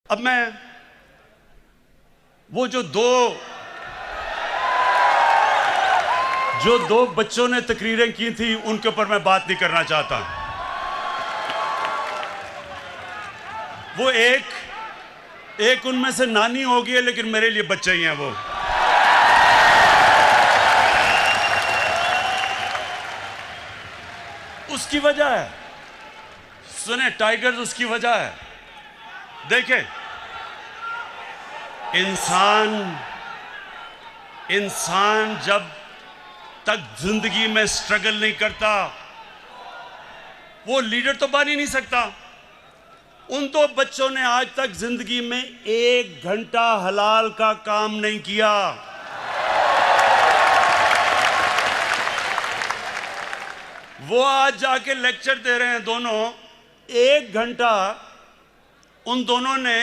अब मैं वो जो दो बच्चों ने तकरीरें की थी उनके ऊपर मैं बात नहीं करना चाहता। वो एक उनमें से नानी होगी है, लेकिन मेरे लिए बच्चे ही हैं वो। उसकी वजह है, सुने टाइगर्स, उसकी वजह है। देखें, इंसान जब तक जिंदगी में स्ट्रगल नहीं करता वो लीडर तो बन ही नहीं सकता। उन दो बच्चों ने आज तक जिंदगी में 1 घंटा हलाल का काम नहीं किया। वो आज जाके लेक्चर दे रहे हैं दोनों। 1 घंटा उन दोनों ने